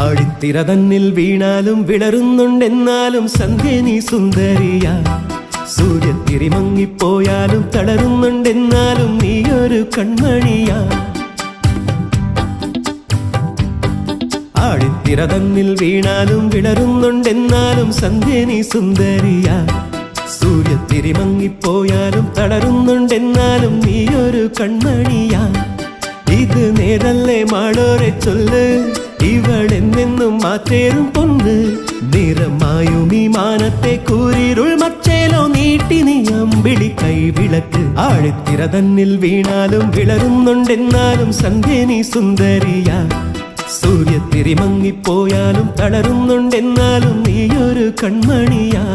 ആഴിത്തിര തന്നിൽ വീണാലും വിളറുന്നുണ്ടെന്നാലും സന്ധ്യ നീ സുന്ദരിയാ. സൂര്യത്തിരി മങ്ങിപ്പോയാലും തളരുന്നുണ്ടെന്നാലും നീയൊരു കൺമണിയാ. ആഴിത്തിര തന്നിൽ വീണാലും വിളറുന്നുണ്ടെന്നാലും സന്ധ്യ നീ സുന്ദരിയാ. സൂര്യത്തിരി മങ്ങിപ്പോയാലും തളരുന്നുണ്ടെന്നാലും നീയൊരു കൺമണിയാ. ഇത് നേരല്ലേ മാളോരെ ചൊല്ല്, ഇവളെന്നെന്നും മാറ്റേറും പൊന്ന്. നിറമായും ഈ മാനത്തെ കൂരിരുൾ മച്ചേലോ നീട്ടി നീ അമ്പിളി കൈവിളക്ക്. ആഴിത്തിര തന്നിൽ വീണാലും വിളറുന്നുണ്ടെന്നാലും സന്ധ്യ നീ സുന്ദരിയാ. സൂര്യത്തിരി മങ്ങിപ്പോയാലും തളരുന്നുണ്ടെന്നാലും നീയൊരു കൺമണിയാ.